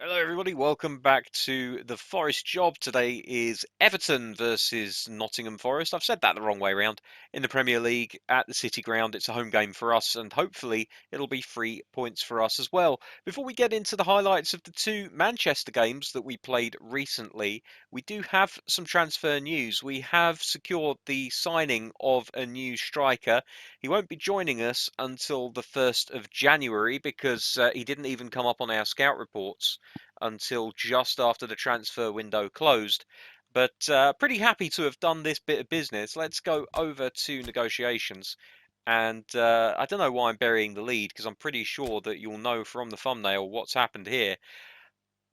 Hello, everybody. Welcome back to the Forest Job. Today is Everton versus Nottingham Forest. I've said that the wrong way around. In the Premier League at the City Ground, it's a home game for us, and hopefully it'll be 3 points for us as well. Before we get into the highlights of the two Manchester games that we played recently, we do have some transfer news. We have secured the signing of a new striker. He won't be joining us until the 1st of January because he didn't even come up on our scout reports until just after the transfer window closed. But pretty happy to have done this bit of business. Let's go over to negotiations. And I don't know why I'm burying the lead because I'm pretty sure that you'll know from the thumbnail what's happened here.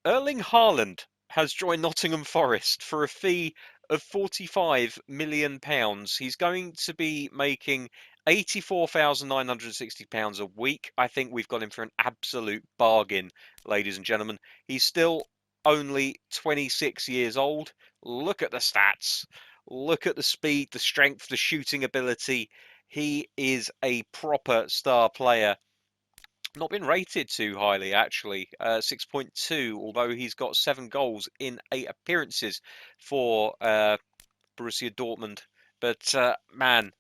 Erling Haaland has joined Nottingham Forest for a fee of £45 million. He's going to be making £84,960 a week. I think we've got him for an absolute bargain, ladies and gentlemen. He's still only 26 years old. Look at the stats. Look at the speed, the strength, the shooting ability. He is a proper star player. Not been rated too highly, actually. 6.2, although he's got 7 goals in 8 appearances for Borussia Dortmund. But man,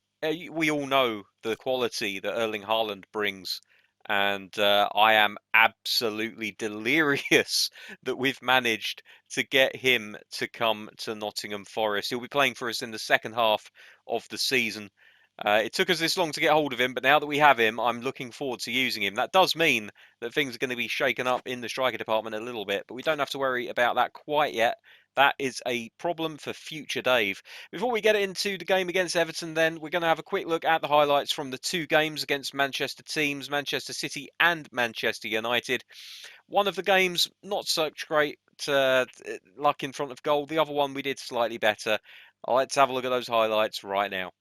we all know the quality that Erling Haaland brings. And I am absolutely delirious that we've managed to get him to come to Nottingham Forest. He'll be playing for us in the second half of the season. It took us this long to get hold of him, but now that we have him, I'm looking forward to using him. That does mean that things are going to be shaken up in the striker department a little bit, but we don't have to worry about that quite yet. That is a problem for future Dave. Before we get into the game against Everton, then, we're going to have a quick look at the highlights from the two games against Manchester teams, Manchester City and Manchester United. One of the games, not such great luck in front of goal. The other one, we did slightly better. Let's have a look at those highlights right now.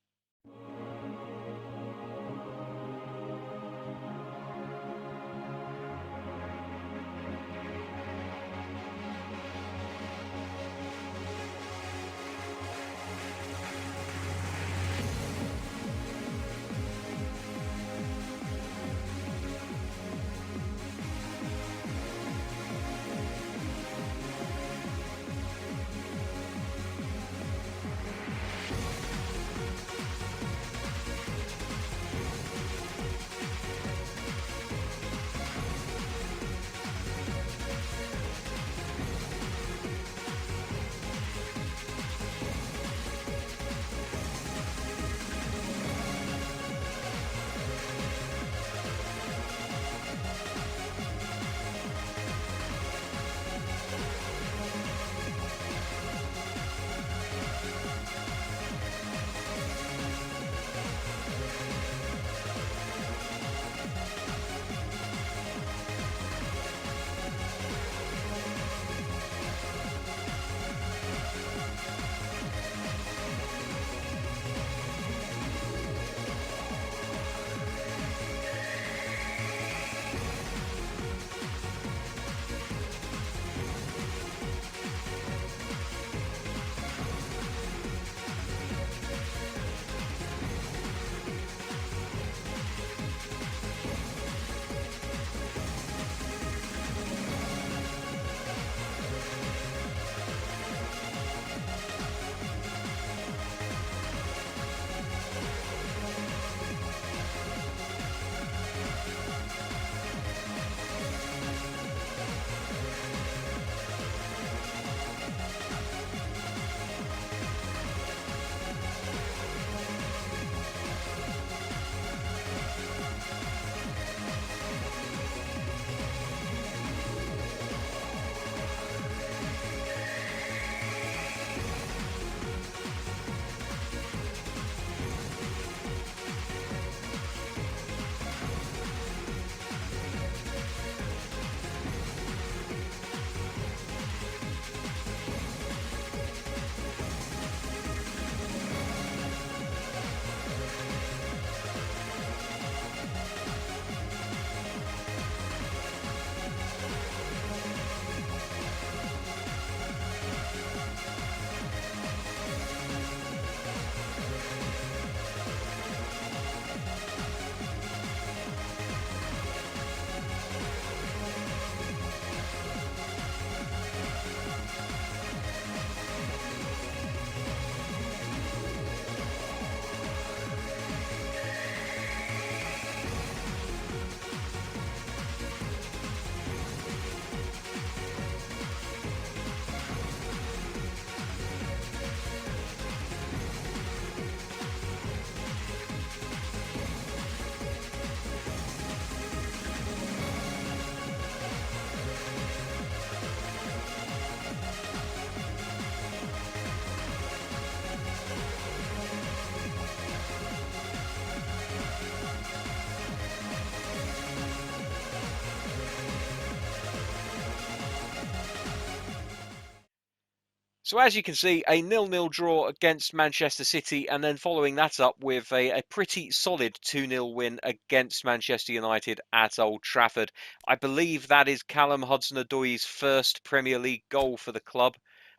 So as you can see, a 0-0 draw against Manchester City, and then following that up with a pretty solid 2-0 win against Manchester United at Old Trafford. I believe that is Callum Hudson-Odoi's first Premier League goal for the club.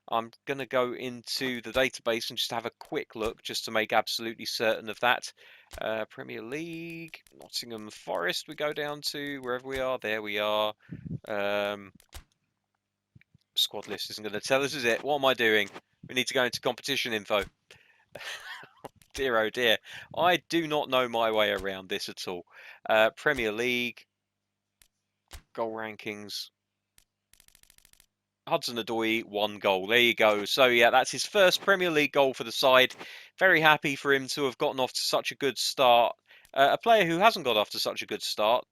I'm going to go into the database and just have a quick look just to make absolutely certain of that. Premier League, Nottingham Forest, we go down to wherever we are. There we are. Squad list isn't going to tell us, is it? What am I doing? We need to go into competition info. Dear oh dear. I do not know my way around this at all. Premier League, goal rankings. Hudson-Odoi, 1 goal. There you go. So yeah, that's his first Premier League goal for the side. Very happy for him to have gotten off to such a good start. A player who hasn't got off to such a good start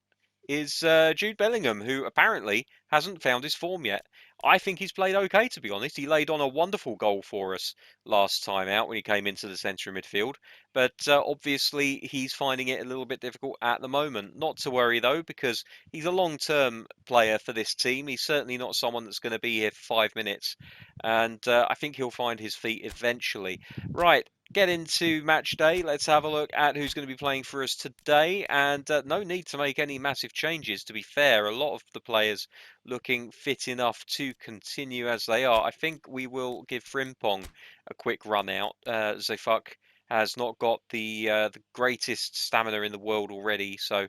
is Jude Bellingham, who apparently hasn't found his form yet. I think he's played okay, to be honest. He laid on a wonderful goal for us last time out when he came into the centre of midfield. But obviously, he's finding it a little bit difficult at the moment. Not to worry, though, because he's a long-term player for this team. He's certainly not someone that's going to be here for 5 minutes. And I think he'll find his feet eventually. Right, get into match day. Let's have a look at who's going to be playing for us today. And no need to make any massive changes, to be fair. A lot of the players looking fit enough to continue as they are. I think we will give Frimpong a quick run out. Zefuk has not got the greatest stamina in the world already, so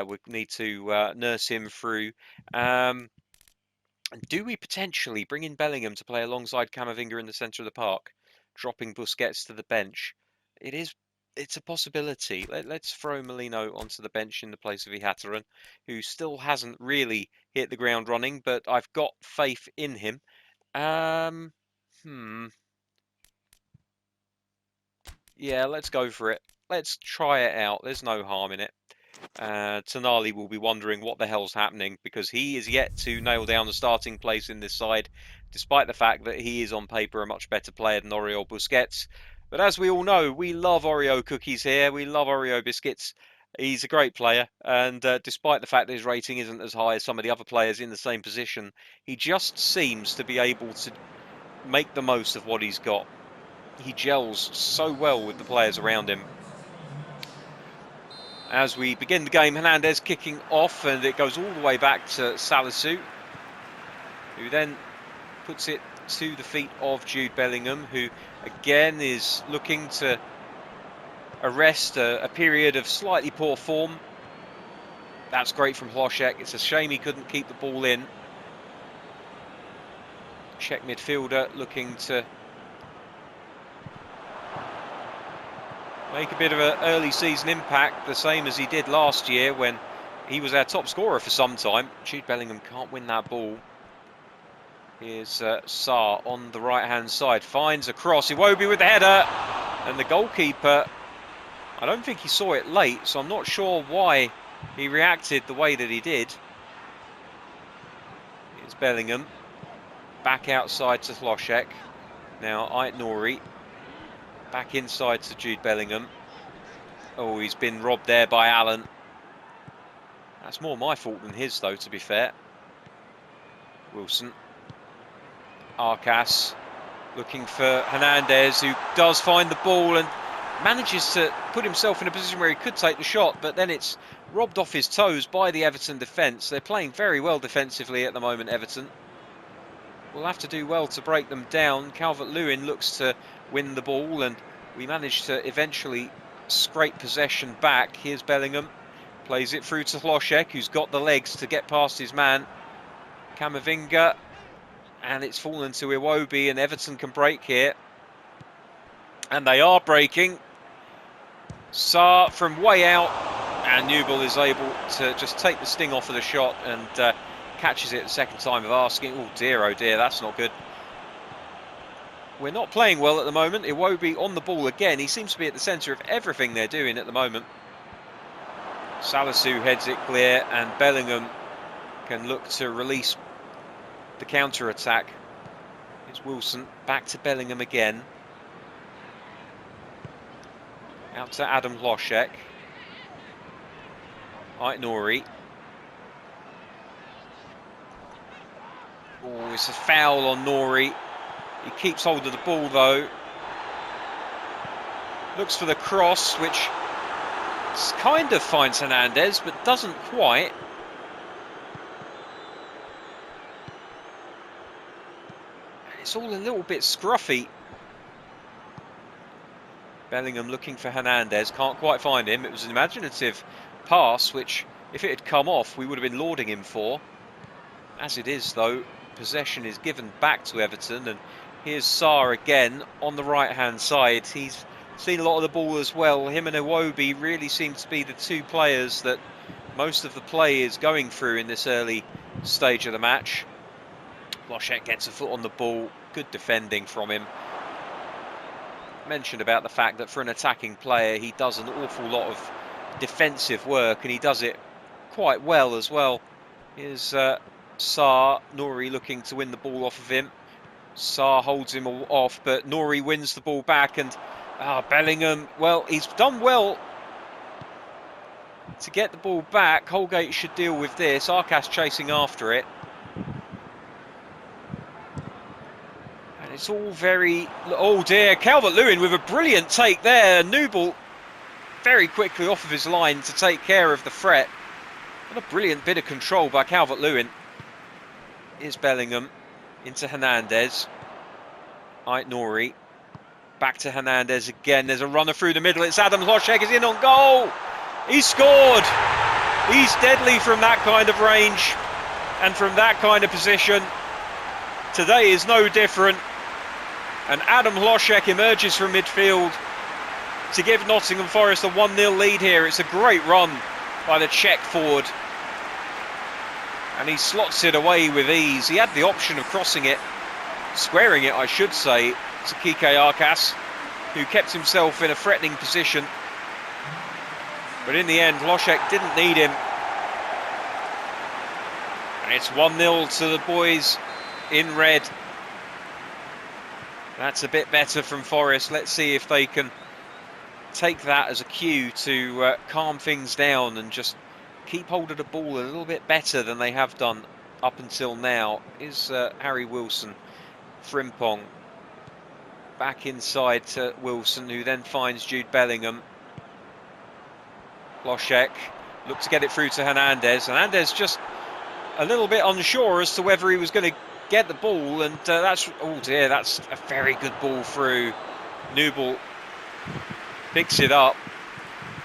we need to nurse him through. Do we potentially bring in Bellingham to play alongside Camavinga in the centre of the park, dropping Busquets to the bench? It's a possibility. Let's throw Molino onto the bench in the place of Ihataren, who still hasn't really hit the ground running, but I've got faith in him. Yeah, let's go for it. Let's try it out. There's no harm in it. Tonali will be wondering what the hell's happening because he is yet to nail down the starting place in this side, despite the fact that he is on paper a much better player than Oriol Busquets. But as we all know, we love Oreo cookies here. We love Oreo biscuits. He's a great player, and despite the fact that his rating isn't as high as some of the other players in the same position, he just seems to be able to make the most of what he's got. He gels so well with the players around him. As we begin the game, Hernandez kicking off, and it goes all the way back to Salisu, who then puts it to the feet of Jude Bellingham, who again is looking to arrest a period of slightly poor form. That's great from Hlošek. It's a shame he couldn't keep the ball in. Czech midfielder looking to make a bit of an early season impact, the same as he did last year when he was our top scorer for some time. Jude Bellingham can't win that ball. Here's Sarr on the right-hand side, finds a cross. Iwobi with the header, and the goalkeeper, I don't think he saw it late, so I'm not sure why he reacted the way that he did. Here's Bellingham, back outside to Hlošek. Now Ait-Nouri, back inside to Jude Bellingham. Oh, he's been robbed there by Allen. That's more my fault than his, though, to be fair. Wilson. Arcas looking for Hernandez, who does find the ball and manages to put himself in a position where he could take the shot, but then it's robbed off his toes by the Everton defence. They're playing very well defensively at the moment, Everton. We'll have to do well to break them down. Calvert-Lewin looks to win the ball, and we manage to eventually scrape possession back. Here's Bellingham, plays it through to Hlošek, who's got the legs to get past his man. Camavinga, and it's fallen to Iwobi, and Everton can break here. And they are breaking. Sarr from way out, and Newell is able to just take the sting off of the shot and catches it the second time of asking. Oh dear, that's not good. We're not playing well at the moment. Iwobi on the ball again. He seems to be at the centre of everything they're doing at the moment. Salisu heads it clear, and Bellingham can look to release the counter-attack. It's Wilson, back to Bellingham again. Out to Adam Hlošek. Ait-Nouri. Oh, it's a foul on Nouri. He keeps hold of the ball though. Looks for the cross, which kind of finds Hernandez, but doesn't quite. It's all a little bit scruffy. Bellingham looking for Hernandez, can't quite find him. It was an imaginative pass, which if it had come off, we would have been lauding him for. As it is though, possession is given back to Everton, and here's Sarr again on the right-hand side. He's seen a lot of the ball as well. Him and Iwobi really seem to be the two players that most of the play is going through in this early stage of the match. Loschek gets a foot on the ball, good defending from him. Mentioned about the fact that for an attacking player he does an awful lot of defensive work, and he does it quite well as well. Here's Sarr, Nouri looking to win the ball off of him. Sarr holds him off, but Nouri wins the ball back, and Bellingham, well, he's done well to get the ball back. Holgate should deal with this. Arcas chasing after it. And it's all very... Oh dear, Calvert-Lewin with a brilliant take there. Newball very quickly off of his line to take care of the threat. What a brilliant bit of control by Calvert-Lewin. Here's Bellingham into Hernandez. Nouri. Back to Hernandez again. There's a runner through the middle. It's Adam Loschek is in on goal. He scored. He's deadly from that kind of range and from that kind of position. Today is no different. And Adam Loschek emerges from midfield to give Nottingham Forest a 1-0 lead here. It's a great run by the Czech forward. And he slots it away with ease. He had the option of crossing it, squaring it I should say, to Kike Arcas, who kept himself in a threatening position. But in the end, Loschek didn't need him. And it's 1-0 to the boys in red. That's a bit better from Forest. Let's see if they can take that as a cue to calm things down and just keep hold of the ball a little bit better than they have done up until now. Is Harry Wilson. Frimpong back inside to Wilson, who then finds Jude Bellingham. Loschek looked to get it through to Hernandez. Hernandez just a little bit unsure as to whether he was going to get the ball, and that's, oh dear, that's a very good ball through. Newball picks it up.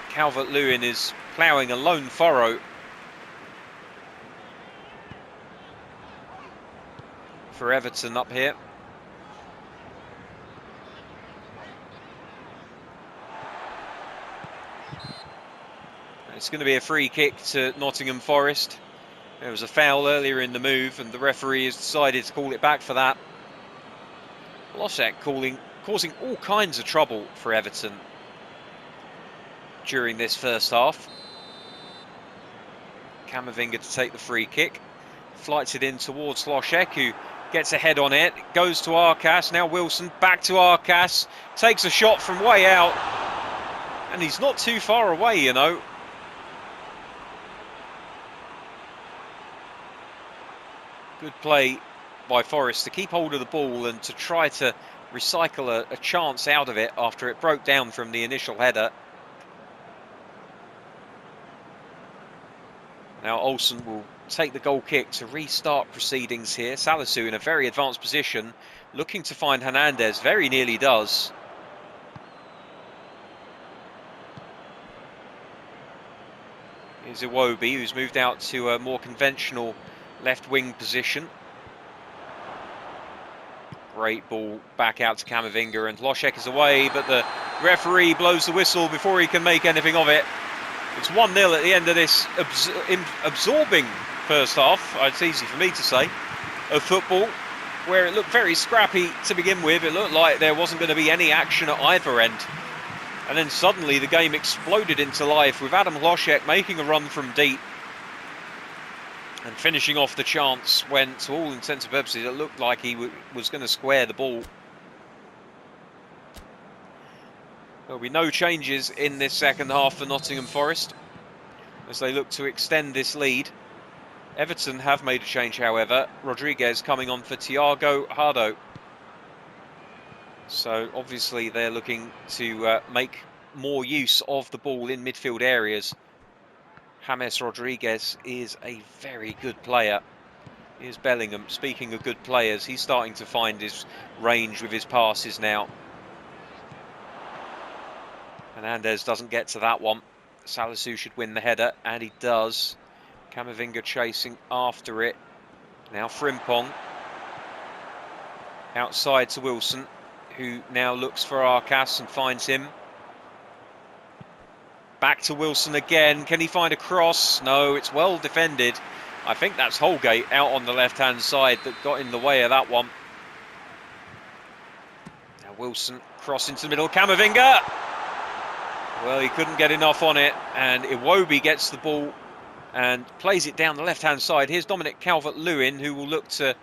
Calvert-Lewin is ploughing a lone furrow for Everton up here. It's going to be a free kick to Nottingham Forest. There was a foul earlier in the move, and the referee has decided to call it back for that. Loschek causing all kinds of trouble for Everton during this first half. Camavinga to take the free kick. Flights it in towards Loschek, who gets a head on it. Goes to Arcas. Now Wilson back to Arcas. Takes a shot from way out. And he's not too far away, you know. Good play by Forest to keep hold of the ball and to try to recycle a chance out of it after it broke down from the initial header. Now Olsen will take the goal kick to restart proceedings here. Salisu in a very advanced position, looking to find Hernandez. Very nearly does. Here's Iwobi, who's moved out to a more conventional left wing position. Great ball back out to Camavinga, and Loschek is away, but the referee blows the whistle before he can make anything of it. It's 1-0 at the end of this absorbing first half, it's easy for me to say, of football, where it looked very scrappy to begin with. It looked like there wasn't going to be any action at either end. And then suddenly the game exploded into life with Adam Loschek making a run from deep and finishing off the chance when, to all intents and purposes, it looked like he was going to square the ball. There'll be no changes in this second half for Nottingham Forest as they look to extend this lead. Everton have made a change, however. Rodriguez coming on for Thiago Hardo. So obviously they're looking to make more use of the ball in midfield areas. James Rodriguez is a very good player. Here's Bellingham. Speaking of good players, he's starting to find his range with his passes now. Hernandez doesn't get to that one. Salisu should win the header, and he does. Camavinga chasing after it. Now Frimpong. Outside to Wilson, who now looks for Arcas and finds him. Back to Wilson again. Can he find a cross? No, it's well defended. I think that's Holgate out on the left-hand side that got in the way of that one. Now Wilson, cross into the middle. Camavinga! Well, he couldn't get enough on it, and Iwobi gets the ball and plays it down the left-hand side. Here's Dominic Calvert-Lewin, who will look to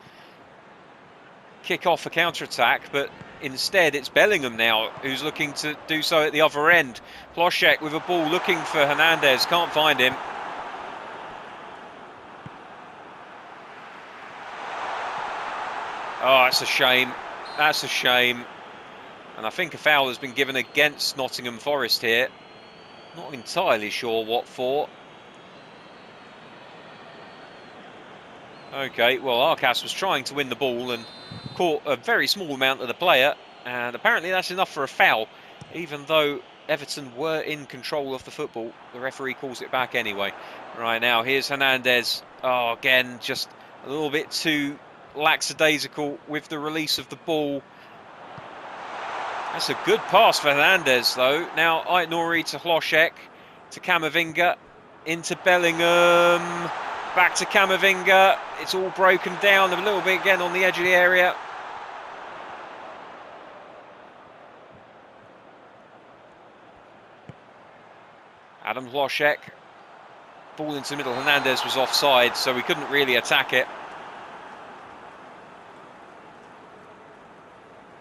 kick off a counter-attack, but instead it's Bellingham now who's looking to do so at the other end. Ploshek with a ball looking for Hernandez, can't find him. Oh, that's a shame. That's a shame. And I think a foul has been given against Nottingham Forest here. Not entirely sure what for. Okay, well, Arcas was trying to win the ball and caught a very small amount of the player, and apparently that's enough for a foul. Even though Everton were in control of the football, the referee calls it back anyway. Right, now here's Hernandez. Oh, again, just a little bit too lackadaisical with the release of the ball. That's a good pass for Hernandez, though. Now Aït-Nouri to Hlošek, to Camavinga, into Bellingham. Back to Camavinga. It's all broken down a little bit again on the edge of the area. Adam Hlošek. Ball into the middle. Hernandez was offside, so we couldn't really attack it.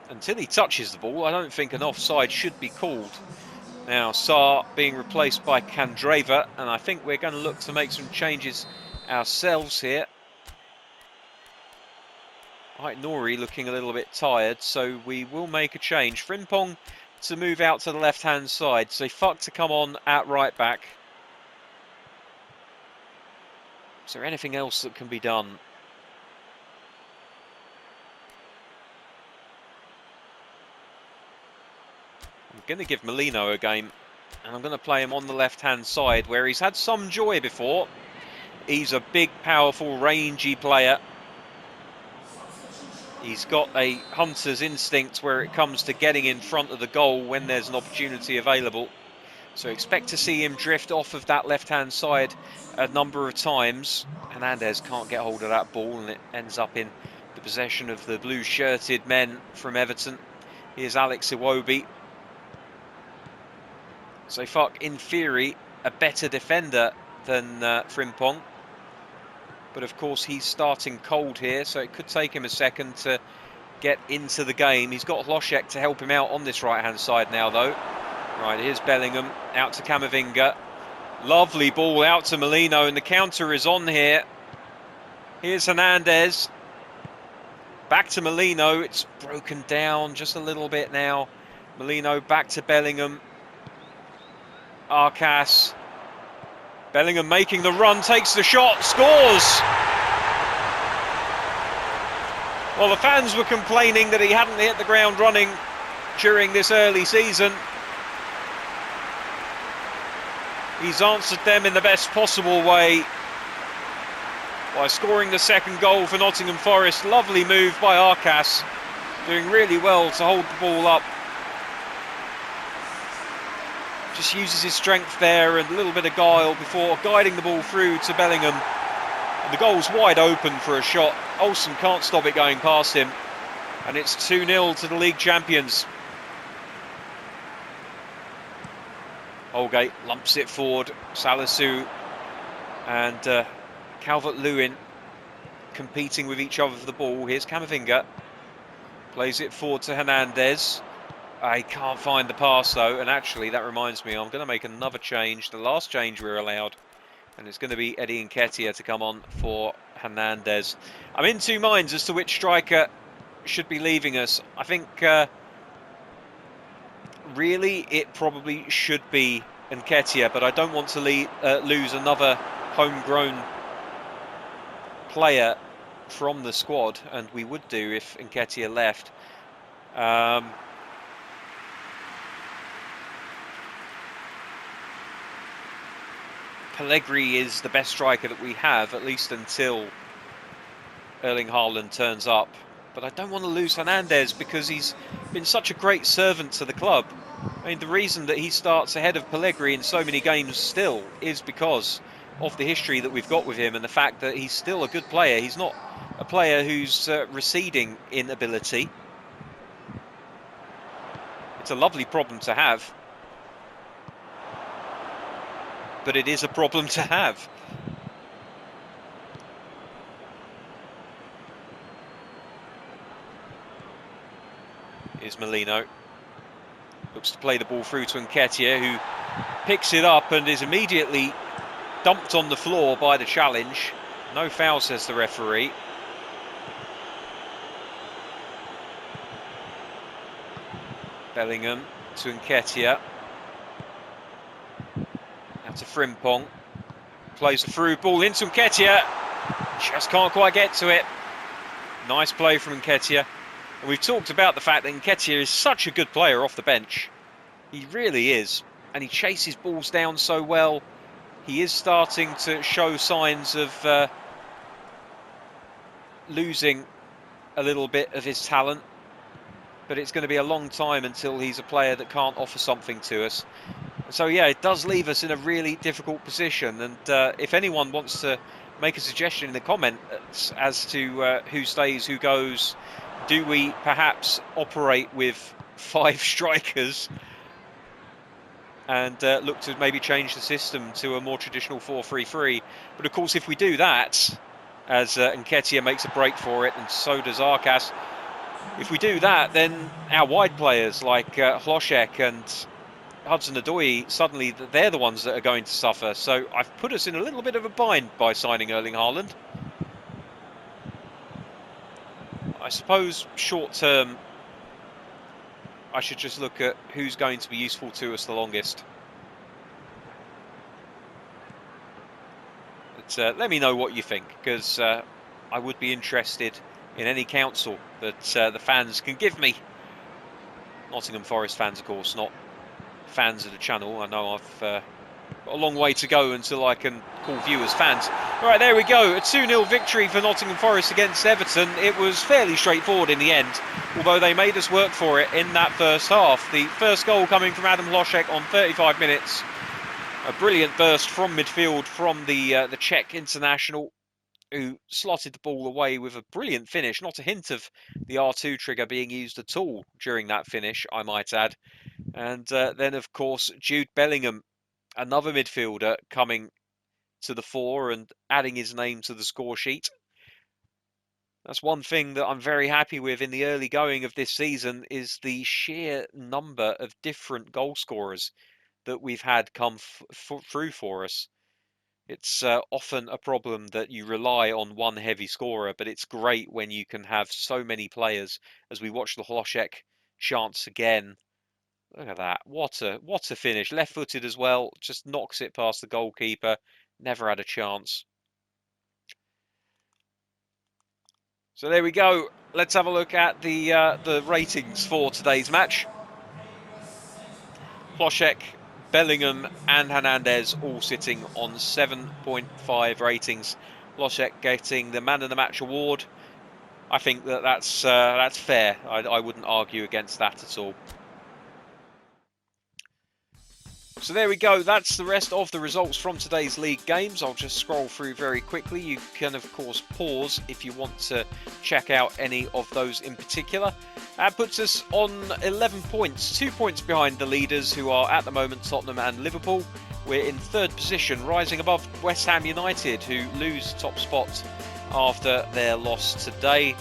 Until he touches the ball, I don't think an offside should be called. Now, Sarr being replaced by Candreva, and I think we're going to look to make some changes ourselves here. Aït-Nouri looking a little bit tired, so we will make a change. Frimpong to move out to the left-hand side. So Fuck to come on at right back. Is there anything else that can be done? I'm going to give Molino a game, and I'm going to play him on the left-hand side where he's had some joy before. He's a big, powerful, rangy player. He's got a hunter's instinct where it comes to getting in front of the goal when there's an opportunity available. So expect to see him drift off of that left-hand side a number of times. Hernandez can't get hold of that ball, and it ends up in the possession of the blue-shirted men from Everton. Here's Alex Iwobi. So Fuck, in theory, a better defender than Frimpong. But of course he's starting cold here, so it could take him a second to get into the game. He's got Hlošek to help him out on this right-hand side now, though. Right, here's Bellingham, out to Camavinga. Lovely ball out to Molino, and the counter is on here. Here's Hernandez. Back to Molino, it's broken down just a little bit now. Molino back to Bellingham. Arcas. Bellingham making the run, takes the shot, scores! Well, the fans were complaining that he hadn't hit the ground running during this early season. He's answered them in the best possible way by scoring the second goal for Nottingham Forest. Lovely move by Arcas, doing really well to hold the ball up. Just uses his strength there and a little bit of guile before guiding the ball through to Bellingham. And the goal's wide open for a shot. Olsen can't stop it going past him. And it's 2-0 to the league champions. Holgate lumps it forward. Salisu and Calvert-Lewin competing with each other for the ball. Here's Camavinga. Plays it forward to Hernandez. I can't find the pass though, and actually that reminds me, I'm going to make another change, the last change we're allowed, and it's going to be Eddie Nketiah to come on for Hernandez. I'm in two minds as to which striker should be leaving us. I think really, it probably should be Nketiah, but I don't want to lose another homegrown player from the squad, and we would do if Nketiah left. Pellegrini is the best striker that we have, at least until Erling Haaland turns up. But I don't want to lose Hernandez because he's been such a great servant to the club. I mean, the reason that he starts ahead of Pellegrini in so many games still is because of the history that we've got with him and the fact that he's still a good player. He's not a player who's receding in ability. It's a lovely problem to have, but it is a problem to have. Here's Molino. Looks to play the ball through to Nketiah, who picks it up and is immediately dumped on the floor by the challenge. No foul, says the referee. Bellingham to Nketiah. Now to Frimpong. Plays the through ball into Nketiah. Just can't quite get to it. Nice play from Nketiah. And we've talked about the fact that Nketiah is such a good player off the bench. He really is. And he chases balls down so well. He is starting to show signs of losing a little bit of his talent. But it's going to be a long time until he's a player that can't offer something to us. So yeah, it does leave us in a really difficult position. And if anyone wants to make a suggestion in the comments as to who stays, who goes, do we perhaps operate with 5 strikers and look to maybe change the system to a more traditional 4-3-3? But of course, if we do that, as Nketiah makes a break for it, and so does Arkas, if we do that, then our wide players like Hlošek and Hudson-Odoi, suddenly they're the ones that are going to suffer. So I've put us in a little bit of a bind by signing Erling Haaland. I suppose short term, I should just look at who's going to be useful to us the longest. But let me know what you think, because I would be interested in any counsel that the fans can give me. Nottingham Forest fans, of course, not fans of the channel. I know I've got a long way to go until I can call viewers fans. All right, there we go. A 2-0 victory for Nottingham Forest against Everton. It was fairly straightforward in the end, although they made us work for it in that first half. The first goal coming from Adam Hlošek on 35 minutes. A brilliant burst from midfield from the Czech international, who slotted the ball away with a brilliant finish. Not a hint of the R2 trigger being used at all during that finish, I might add. And then, of course, Jude Bellingham, another midfielder, coming to the fore and adding his name to the score sheet. That's one thing that I'm very happy with in the early going of this season, is the sheer number of different goal scorers that we've had come through for us. It's often a problem that you rely on one heavy scorer, but it's great when you can have so many players. As we watch the Hlošek chance again, look at that! What a finish! Left-footed as well, just knocks it past the goalkeeper. Never had a chance. So there we go. Let's have a look at the ratings for today's match. Hlošek, Bellingham and Hernandez all sitting on 7.5 ratings. Hlošek getting the Man of the Match award. I think that's fair. I wouldn't argue against that at all. So there we go. That's the rest of the results from today's league games. I'll just scroll through very quickly. You can, of course, pause if you want to check out any of those in particular. That puts us on 11 points, 2 points behind the leaders, who are at the moment Tottenham and Liverpool. We're in third position, rising above West Ham United, who lose top spot after their loss today.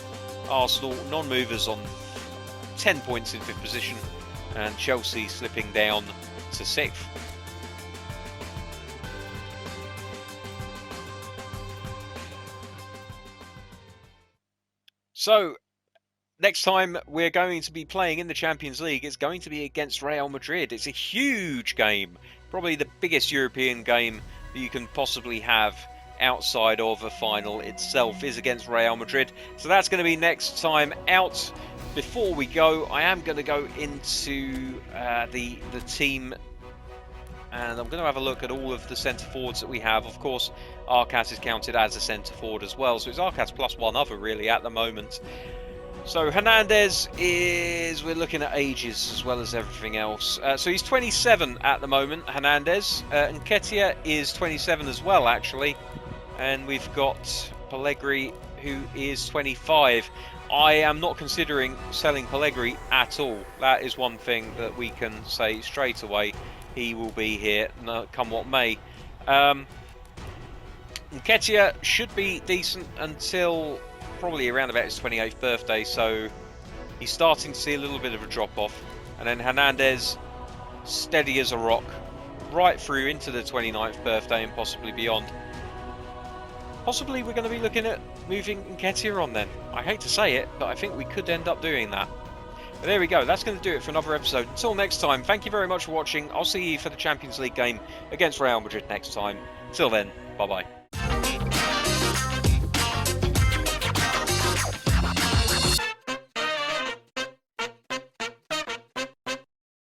Arsenal non-movers on 10 points in fifth position, and Chelsea slipping down to sixth. So Next time we're going to be playing in the Champions League, it's going to be against Real Madrid. It's a huge game, probably the biggest European game that you can possibly have outside of a final itself is against Real Madrid. So that's going to be next time out. Before we go, I am going to go into the team, and I'm going to have a look at all of the centre forwards that we have. Of course, Arcas is counted as a centre forward as well, so it's Arcas plus one other really at the moment. So Hernandez is, we're looking at ages as well as everything else. So he's 27 at the moment, Hernandez. And Nketiah is 27 as well, actually. And we've got Pellegrini, who is 25. I am not considering selling Pellegrini at all. That is one thing that we can say straight away. He will be here, come what may. Nketiah should be decent until probably around about his 28th birthday, so he's starting to see a little bit of a drop off. And then Hernandez, steady as a rock, right through into the 29th birthday and possibly beyond. Possibly we're going to be looking at moving Nketiah on then. I hate to say it, but I think we could end up doing that. But there we go, that's going to do it for another episode. Until next time, thank you very much for watching. I'll see you for the Champions League game against Real Madrid next time. Till then, bye bye.